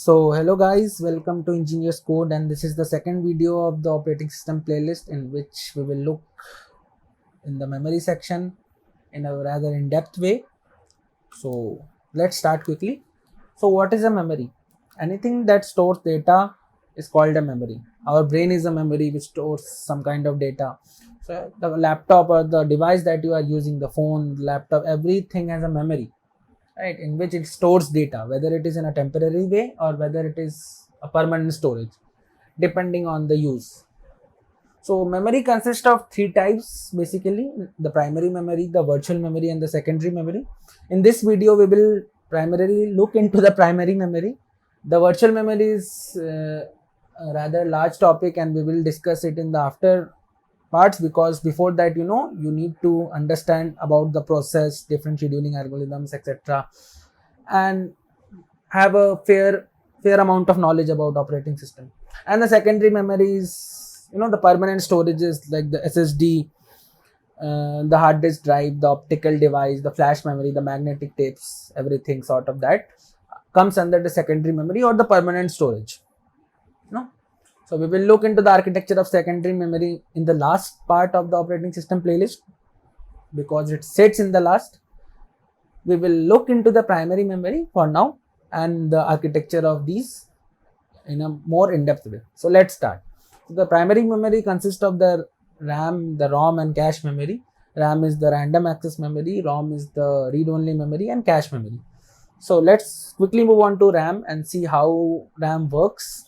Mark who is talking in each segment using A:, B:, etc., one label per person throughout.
A: Hello guys, welcome to Engineers Code, and this is the second video of the operating system playlist in which we will look in the memory section in a rather in-depth way. So let's start quickly. So what is a memory? Anything that stores data is called a memory. Our brain is a memory which stores some kind of data. So the laptop or the device that you are using, the phone, the laptop, everything has a memory, right, in which it stores data, whether it is in a temporary way or whether it is a permanent storage, depending on the use. So memory consists of three types basically: the primary memory, the virtual memory, and the secondary memory. In this video we will primarily look into the primary memory. The virtual memory is a rather large topic, and we will discuss it in the after parts, because before that you need to understand about the process, different scheduling algorithms, etc., and have a fair amount of knowledge about operating system. And the secondary memory is the permanent storages like the SSD, the hard disk drive, the optical device, the flash memory, the magnetic tapes, everything sort of that comes under the secondary memory or the permanent storage. So we will look into the architecture of secondary memory in the last part of the operating system playlist, because it sits in the last. We will look into the primary memory for now and the architecture of these in a more in-depth way. So let's start. The primary memory consists of the RAM, the ROM, and cache memory. RAM is the random access memory, ROM is the read-only memory, and cache memory. So let's quickly move on to RAM and see how RAM works.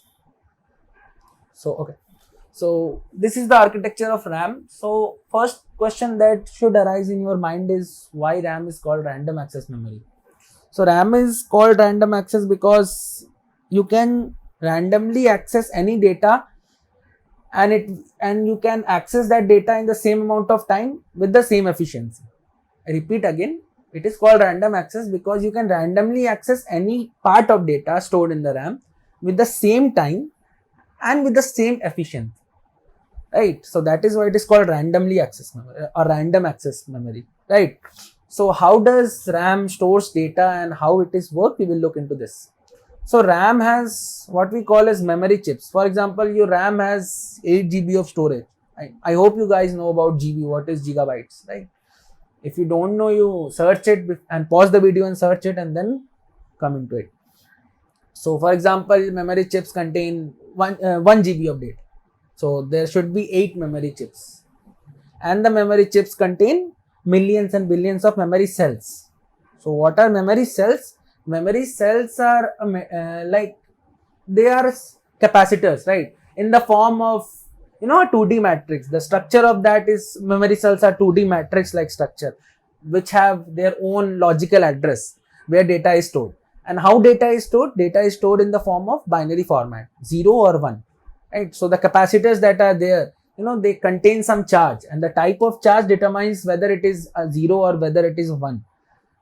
A: So this is the architecture of RAM. So first question that should arise in your mind is why RAM is called random access memory. So RAM is called random access because you can randomly access any data, and you can access that data in the same amount of time with the same efficiency. I repeat again, it is called random access because you can randomly access any part of data stored in the RAM with the same time and with the same efficiency, right? So that is why it is called randomly access memory or random access memory, right? So how does RAM stores data and how it is work? We will look into this. So RAM has what we call as memory chips. For example, your RAM has 8 GB of storage. I hope you guys know about GB, what is gigabytes, right? If you don't know, you search it and pause the video and search it and then come into it. So for example, memory chips contain 1 GB of data. So there should be 8 memory chips, and the memory chips contain millions and billions of memory cells. So what are memory cells? Memory cells are like they are capacitors, right? In the form of a 2D matrix. The structure of that is memory cells are 2D matrix like structure, which have their own logical address where data is stored. And how data is stored? Data is stored in the form of binary format, 0 or 1, right? So the capacitors that are there, they contain some charge, and the type of charge determines whether it is a 0 or whether it is 1,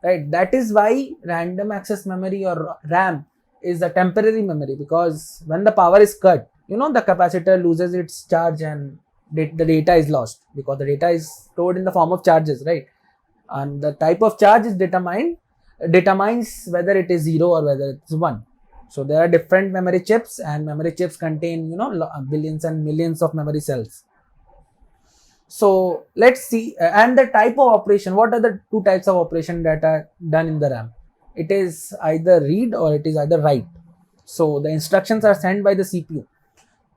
A: right? That is why random access memory or RAM is a temporary memory, because when the power is cut, the capacitor loses its charge and the data is lost, because the data is stored in the form of charges, right? And the type of charge is determines whether it is 0 or whether it's 1. So there are different memory chips, and memory chips contain billions and millions of memory cells. So let's see, and the type of operation. What are the two types of operation that are done in the RAM? It is either read or it is either write. So the instructions are sent by the CPU.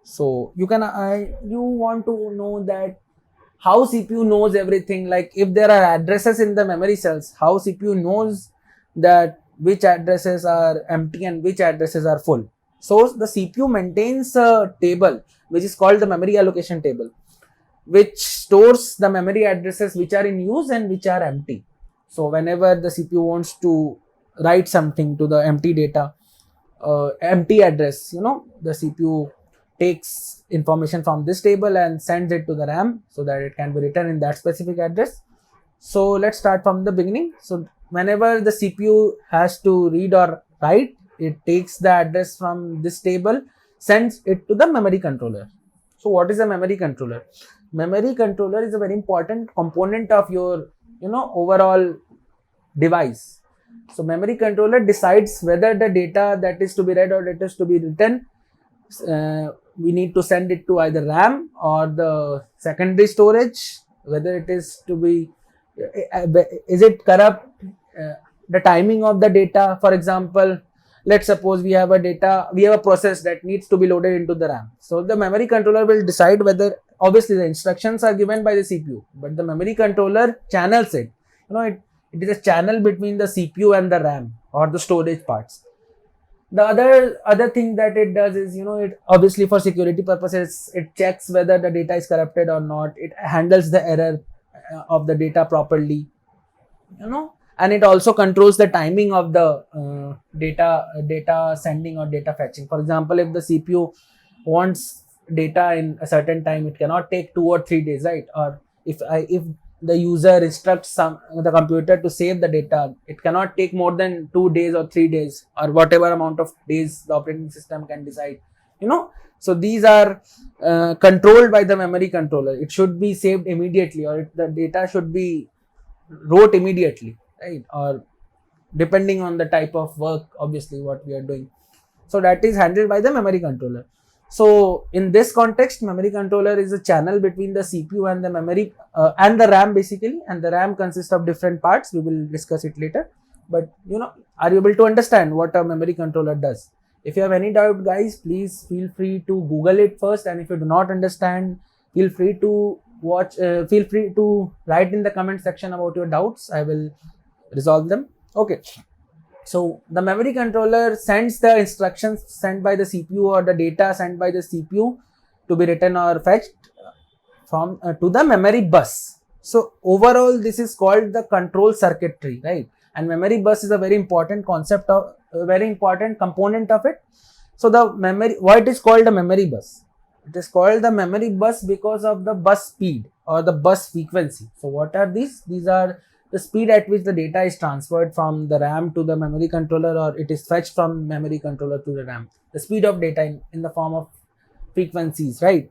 A: So you want to know that how CPU knows everything, like if there are addresses in the memory cells, how CPU knows that which addresses are empty and which addresses are full. So the CPU maintains a table which is called the memory allocation table, which stores the memory addresses which are in use and which are empty. So whenever the CPU wants to write something to the empty data, empty address, the CPU takes information from this table and sends it to the RAM so that it can be written in that specific address. So let's start from the beginning. So whenever the CPU has to read or write, it takes the address from this table, sends it to the memory controller. So what is a memory controller? Memory controller is a very important component of your overall device. So memory controller decides whether the data that is to be read or that is to be written, we need to send it to either RAM or the secondary storage, whether it is to be, is it corrupt, the timing of the data. For example, let's suppose we have a process that needs to be loaded into the RAM. So the memory controller will decide whether, obviously the instructions are given by the CPU, but the memory controller channels it. It is a channel between the CPU and the RAM or the storage parts. The other thing that it does is, it obviously for security purposes, it checks whether the data is corrupted or not. It handles the error of the data properly, and it also controls the timing of the data sending or data fetching. For example, if the CPU wants data in a certain time, it cannot take 2 or 3 days, right? Or if the user instructs the computer to save the data, it cannot take more than 2 days or 3 days, or whatever amount of days the operating system can decide. So these are controlled by the memory controller. It should be saved immediately, or the data should be wrote immediately, right? Or depending on the type of work, obviously, what we are doing. So that is handled by the memory controller. So in this context, memory controller is a channel between the CPU and the memory and the RAM basically, and the RAM consists of different parts. We will discuss it later. But are you able to understand what a memory controller does? If you have any doubt, guys, please feel free to Google it first, and if you do not understand, feel free to write in the comment section about your doubts. I will resolve them. Okay. So the memory controller sends the instructions sent by the CPU or the data sent by the CPU to be written or fetched from to the memory bus. So overall, this is called the control circuitry, right? And memory bus is a very important component of it. So the memory, why it is called a memory bus? It is called the memory bus because of the bus speed or the bus frequency. So what are these? These are the speed at which the data is transferred from the RAM to the memory controller, or it is fetched from memory controller to the RAM. The speed of data in the form of frequencies, right?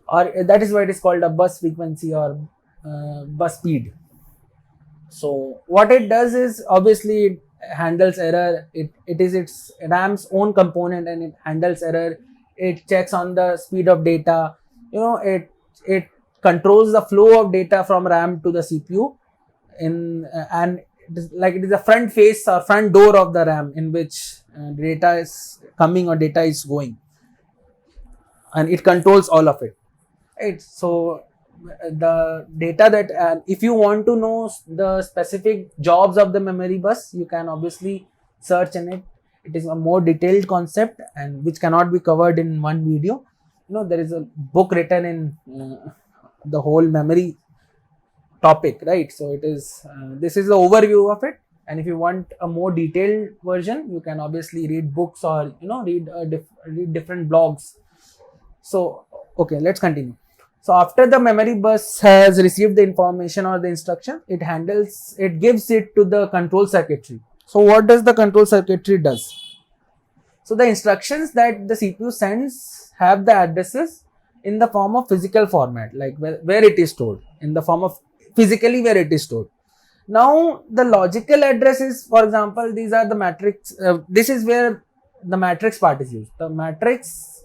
A: Or that is why it is called a bus frequency or bus speed. So what it does is, obviously, it handles error. It is its RAM's own component, and it handles error. It checks on the speed of data. It controls the flow of data from RAM to the CPU. And it is a front face or front door of the RAM in which data is coming or data is going, and it controls all of it, right? So the data that if you want to know the specific jobs of the memory bus, you can obviously search in it. It is a more detailed concept and which cannot be covered in one video. There is a book written in the whole memory topic, right? So it is this is the overview of it, and if you want a more detailed version, you can obviously read books or read different blogs. So okay, let's continue. So after the memory bus has received the information or the instruction, it gives it to the control circuitry. So what does the control circuitry does? So the instructions that the CPU sends have the addresses in the form of physical format, like where it is stored, in the form of physically where it is stored. Now the logical address is, for example, these are the matrix. This is where the matrix part is used. The matrix,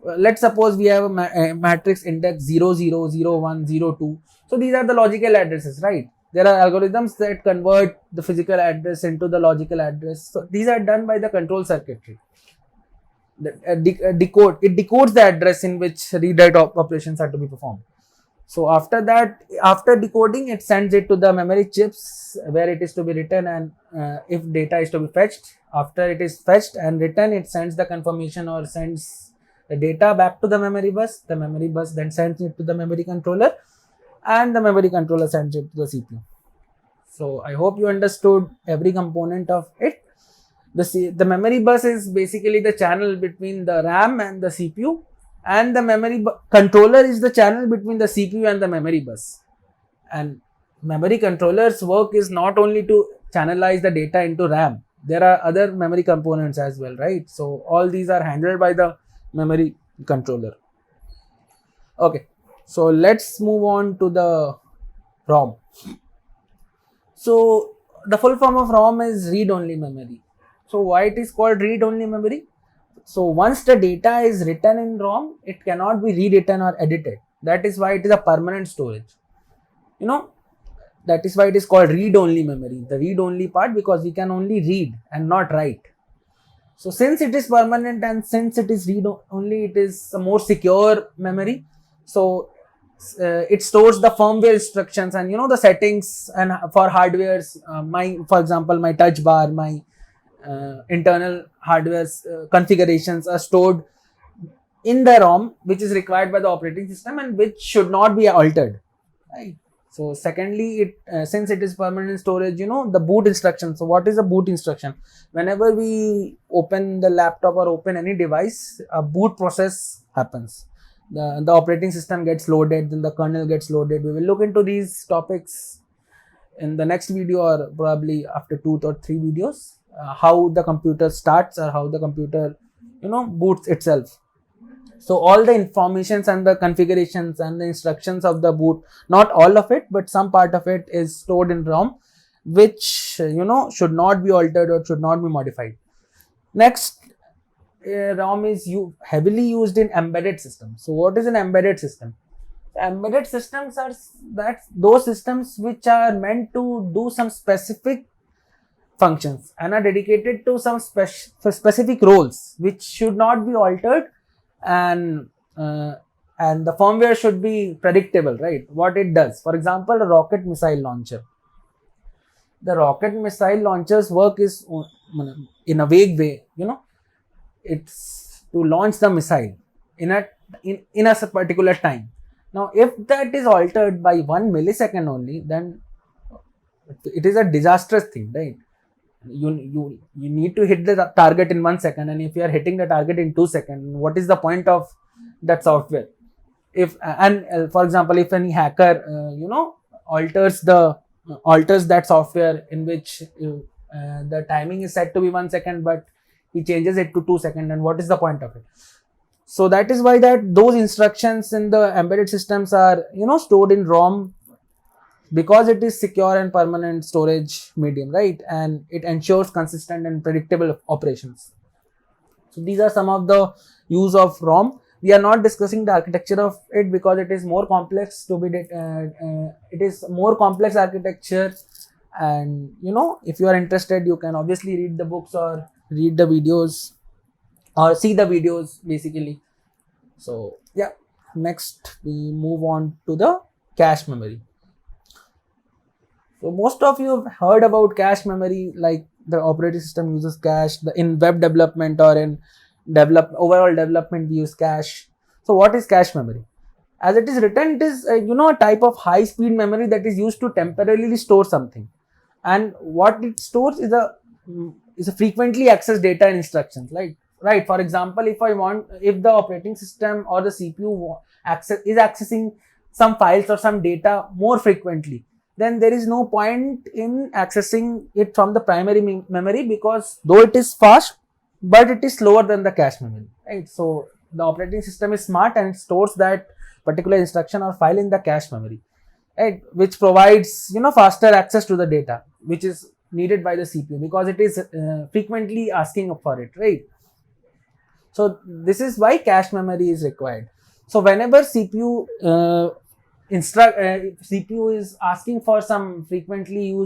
A: let's suppose we have a matrix index 0, 0, 0, 1, 0, 2. So these are the logical addresses, right? There are algorithms that convert the physical address into the logical address. So these are done by the control circuitry. It decodes the address in which read-write operations are to be performed. So after that, after decoding, it sends it to the memory chips where it is to be written, and if data is to be fetched, after it is fetched and written, it sends the confirmation or sends the data back to the memory bus. The memory bus then sends it to the memory controller, and the memory controller sends it to the CPU. So I hope you understood every component of it. The memory bus is basically the channel between the RAM and the CPU, and the memory controller is the channel between the CPU and the memory bus. And memory controller's work is not only to channelize the data into RAM. There are other memory components as well, right? So all these are handled by the memory controller. Okay, so let's move on to the ROM. So the full form of ROM is read-only memory. So why it is called read-only memory? So once the data is written in ROM, it cannot be rewritten or edited. That is why it is a permanent storage. You know, that is why it is called read-only memory. The read-only part, because we can only read and not write. So since it is permanent and since it is read-only, it is a more secure memory. So it stores the firmware instructions and the settings and for hardwares. For example, my touch bar, my internal hardware configurations are stored in the ROM, which is required by the operating system and which should not be altered, right? So secondly, since it is permanent storage, the boot instruction. So what is a boot instruction? Whenever we open the laptop or open any device, a boot process happens. The operating system gets loaded, then the kernel gets loaded. We will look into these topics in the next video or probably after 2 or 3 videos, how the computer starts or how the computer boots itself. So all the informations and the configurations and the instructions of the boot, not all of it, but some part of it is stored in ROM, which should not be altered or should not be modified. Next, ROM is heavily used in embedded systems. So what is an embedded system? Embedded systems are those systems which are meant to do some specific functions and are dedicated to some specific roles which should not be altered, and the firmware should be predictable, right? What it does, for example, a rocket missile launcher. The rocket missile launcher's work is in a vague way, it's to launch the missile in a particular time. Now if that is altered by 1 millisecond only, then it is a disastrous thing, right? You need to hit the target in 1 second, and if you are hitting the target in 2 seconds, what is the point of that software? For example, if any hacker alters that software in which the timing is set to be 1 second, but he changes it to 2 seconds, and what is the point of it? So that is why those instructions in the embedded systems are stored in ROM, because it is secure and permanent storage medium, right? And it ensures consistent and predictable operations. So these are some of the use of ROM. We are not discussing the architecture of it because it is more complex it is more complex architecture, and if you are interested, you can obviously read the books or read the videos or see the videos basically. So yeah, next we move on to the cache memory. So most of you have heard about cache memory, like the operating system uses cache. In web development or in overall development, we use cache. So what is cache memory? As it is written, it is a type of high speed memory that is used to temporarily store something, and what it stores is a frequently accessed data and instructions, right? For example, if the operating system or the CPU is accessing some files or some data more frequently, then there is no point in accessing it from the primary memory, because though it is fast, but it is slower than the cache memory, right? So the operating system is smart and it stores that particular instruction or file in the cache memory, right? Which provides faster access to the data which is needed by the CPU, because it is frequently asking for it, right? So this is why cache memory is required. So whenever CPU is asking for some CPU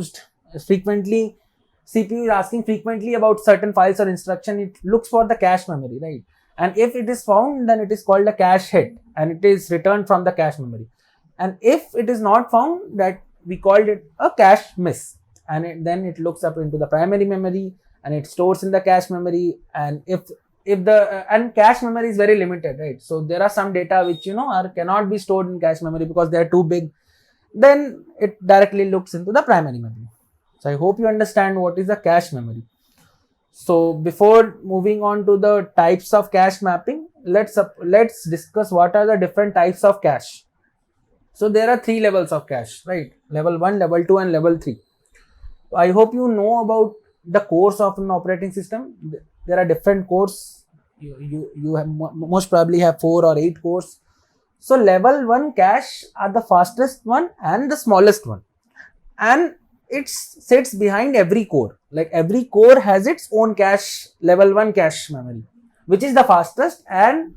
A: is asking frequently about certain files or instruction, it looks for the cache memory, right? And if it is found, then it is called a cache hit and it is returned from the cache memory. And if it is not found, that we called it a cache miss, and then it looks up into the primary memory and it stores in the cache memory. And and cache memory is very limited, right? So there are some data which cannot be stored in cache memory because they are too big, then it directly looks into the primary memory. So I hope you understand what is the cache memory. So before moving on to the types of cache mapping, let's discuss what are the different types of cache. So there are 3 levels of cache, right? Level 1, level 2 and level 3. I hope you know about the cores of an operating system. There are different cores. You have most probably have 4 or 8 cores. So level 1 cache are the fastest one and the smallest one, and it sits behind every core. Like every core has its own cache, level 1 cache memory, which is the fastest and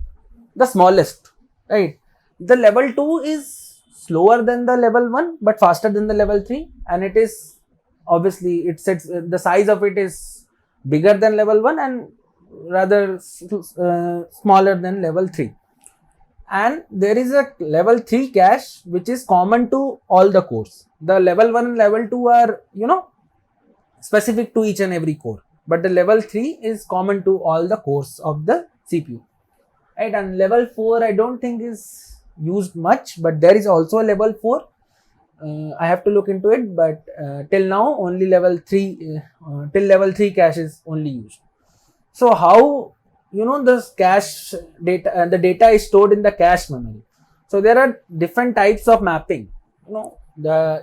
A: the smallest, right? The level 2 is slower than the level 1 but faster than the level 3, and it is obviously it sits, the size of it is bigger than level 1 and rather smaller than level 3. And there is a level 3 cache which is common to all the cores. The level 1 and level 2 are, you know, specific to each and every core, but the level 3 is common to all the cores of the CPU, right? And level 4 I don't think is used much, but there is also a level 4. I have to look into it, but till now only level 3 till level 3 cache is only used. So how, you know, this cache data, the data is stored in the cache memory. So there are different types of mapping. You know,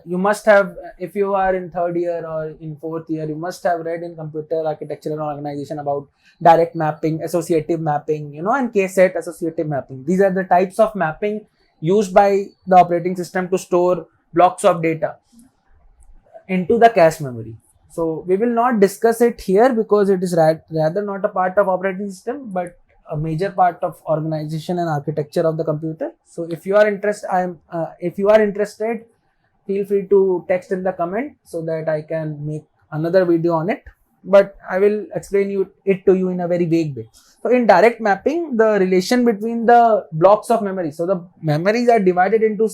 A: you must have, if you are in 3rd year or in 4th year, you must have read in computer architecture and organization about direct mapping, associative mapping, you know, and k-set associative mapping. These are the types of mapping used by the operating system to store blocks of data into the cache memory. So we will not discuss it here because it is rather not a part of operating system, but a major part of organization and architecture of the computer. So if you are interested, feel free to text in the comment so that I can make another video on it. But I will explain it to you in a very vague way. So in direct mapping, the relation between the blocks of memory. So the memories are divided into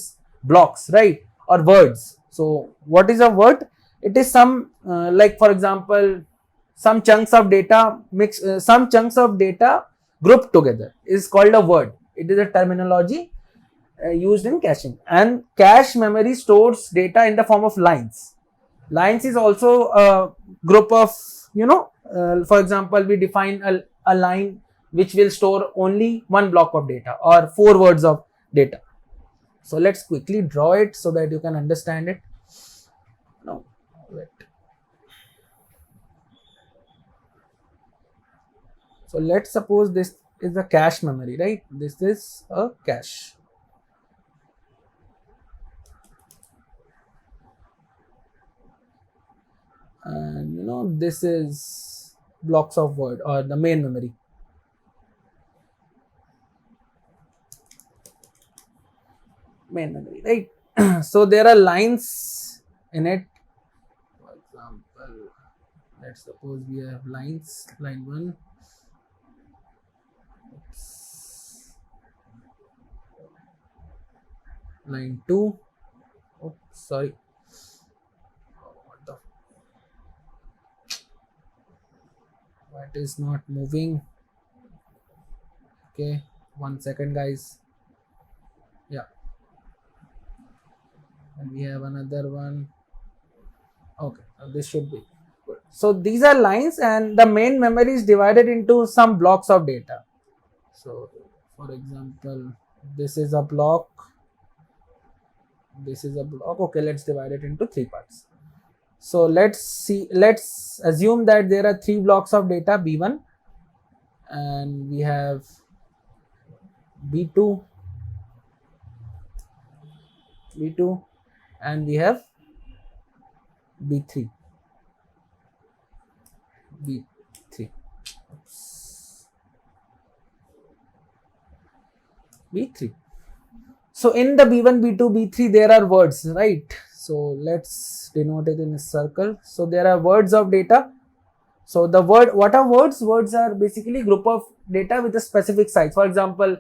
A: blocks, right, or words. So what is a word? It is some like, for example, some chunks of data some chunks of data grouped together is called a word. It is a terminology used in caching. And cache memory stores data in the form of lines. Lines is also a group of, you know, for example, we define a line which will store only one block of data or 4 words of data. So let's quickly draw it so that you can understand it. No, wait. So let's suppose this is a cache memory, right? This is a cache. And you know, this is blocks of word or the main memory. Main memory, right? So there are lines in it. For example, let's suppose we have lines, line 1. Oops. Line 2. Oops, sorry. What is not moving? Okay, 1 second, guys. Yeah. And we have another one. Okay, this should be good. So these are lines, and the main memory is divided into some blocks of data. So for example, this is a block, this is a block. Okay, let's divide it into 3 parts. So let's assume that there are 3 blocks of data, B1, and we have B2, and we have B3. B3. So in the B1, B2, B3, there are words, right? So let's denote it in a circle. So there are words of data. So the word, what are words? Words are basically group of data with a specific size. For example,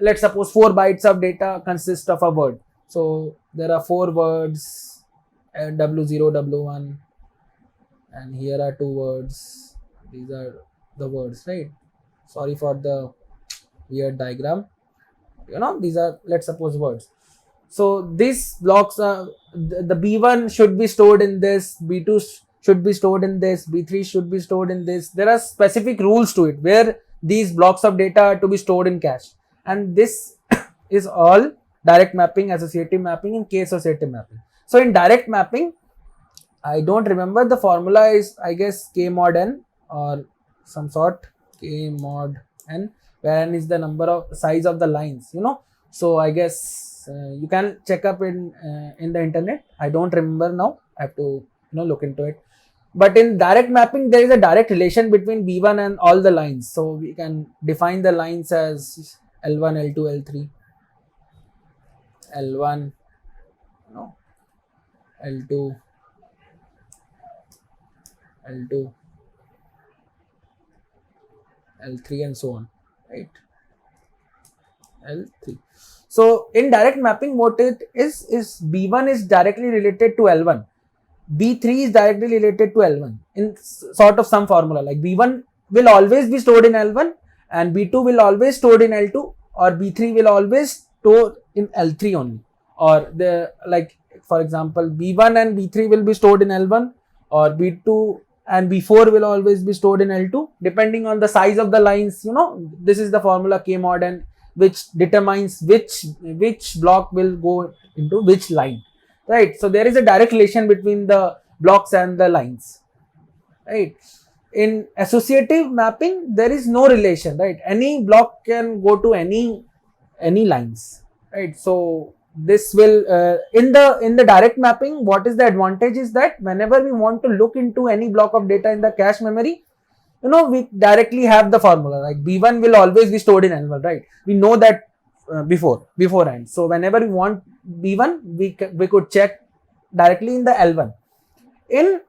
A: let's suppose 4 bytes of data consist of a word. So there are 4 words, W0, W1, and here are 2 words. These are the words, right? Sorry for the weird diagram. You know, these are, let's suppose, words. So these blocks are, the B1 should be stored in this, B2 should be stored in this, B3 should be stored in this. There are specific rules to it where these blocks of data are to be stored in cache. And this is all direct mapping, associative mapping, and k-associative mapping. So in direct mapping, I don't remember, the formula is, I guess, k mod n or some sort, k mod n, where n is the number of size of the lines, you know. So I guess you can check up in the internet. I don't remember now. I have to look into it. But in direct mapping, there is a direct relation between B1 and all the lines. So we can define the lines as L1, L2, L3, L1, L2, L2, L3, and so on, right? L3. So in direct mapping, what it is B1 is directly related to L1. B3 is directly related to L1 in sort of some formula, like B1 will always be stored in L1 and B2 will always stored in L2, or B3 will always store in L3 only, or the, like for example, B1 and B3 will be stored in L1, or B2 and B4 will always be stored in L2, depending on the size of the lines. This is the formula K mod n, which determines which block will go into which line, right? So there is a direct relation between the blocks and the lines, right? In associative mapping, there is no relation, right? Any block can go to any lines, right? So this will in the direct mapping, what is the advantage is that whenever we want to look into any block of data in the cache memory, we directly have the formula, like B1 will always be stored in L1, right? We know that beforehand. So whenever we want B1, we could check directly in the L1 in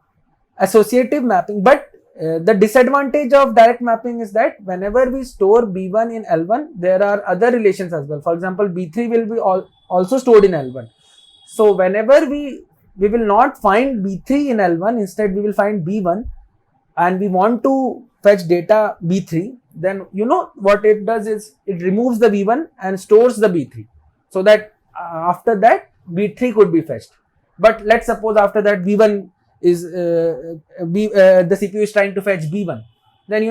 A: associative mapping. But the disadvantage of direct mapping is that whenever we store B1 in L1, there are other relations as well. For example, B3 will be also stored in L1. So whenever we will not find B3 in L1, instead we will find B1, and we want to fetch data B3, then what it does is it removes the B1 and stores the B3, so that after that B3 could be fetched. But let's suppose after that B1 is the CPU is trying to fetch B1, then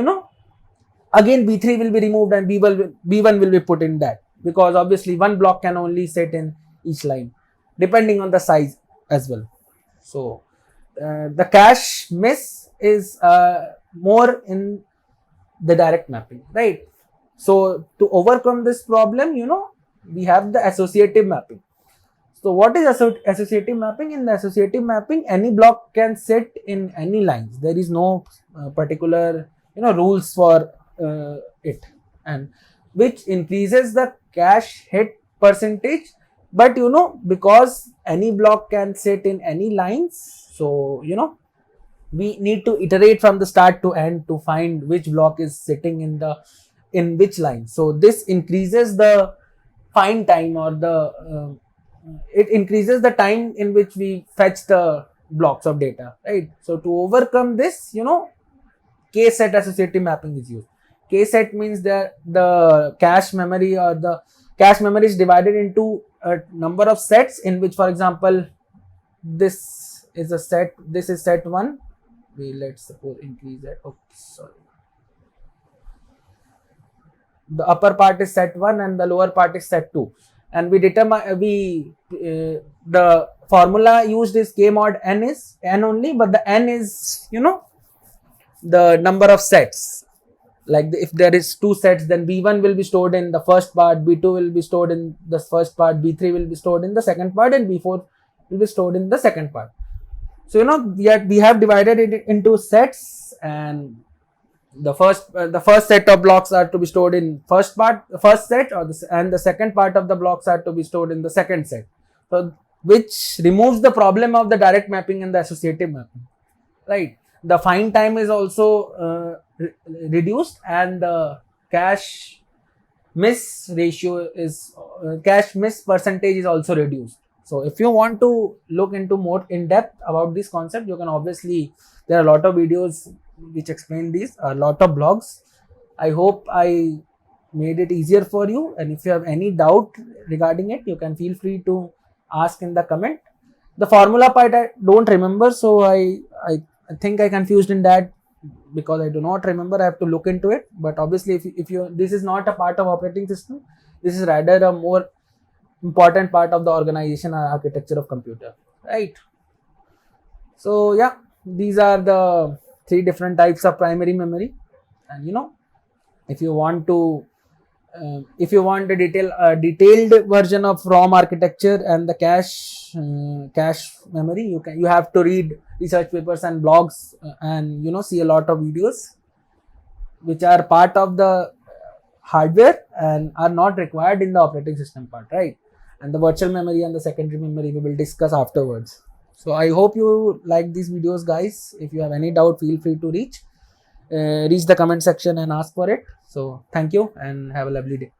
A: again B3 will be removed and B1 will be put in that, because obviously one block can only sit in each line depending on the size as well. So the cache miss is more in the direct mapping, right? So to overcome this problem, we have the associative mapping. So what is associative mapping? In the associative mapping, any block can sit in any lines. There is no particular rules for it, and which increases the cache hit percentage. But because any block can sit in any lines, so we need to iterate from the start to end to find which block is sitting in which line. So this increases the find time, or it increases the time in which we fetch the blocks of data, right? So to overcome this, K-set associative mapping is used. K-set means that the cache memory, or the cache memory is divided into a number of sets, in which, for example, this is a set, this is set 1. Let's suppose increase that. Oh, sorry. The upper part is set 1 and the lower part is set 2. And we determine, the formula used is K mod n is n only, but the n is, the number of sets. Like if there is 2 sets, then B1 will be stored in the first part, B2 will be stored in the first part, B3 will be stored in the second part, and B4 will be stored in the second part. So we have divided it into sets, and the first set of blocks are to be stored in first set, and the second part of the blocks are to be stored in the second set. So which removes the problem of the direct mapping and the associative mapping, right? The find time is also reduced, and the cache miss ratio is cache miss percentage is also reduced. So if you want to look into more in depth about this concept, you can obviously, there are a lot of videos which explain these, a lot of blogs. I hope I made it easier for you, and if you have any doubt regarding it, you can feel free to ask in the comment. The formula part I don't remember, so I think I confused in that, because I do not remember. I have to look into it. But obviously, if you this is not a part of operating system, this is rather a more important part of the organization or architecture of computer, right? So yeah, these are the 3 different types of primary memory. And if you want to a detailed version of ROM architecture and the cache memory, you have to read research papers and blogs, and see a lot of videos which are part of the hardware and are not required in the operating system part, right? And the virtual memory and the secondary memory we will discuss afterwards. So I hope you like these videos, guys. If you have any doubt, feel free to reach the comment section and ask for it. So thank you and have a lovely day.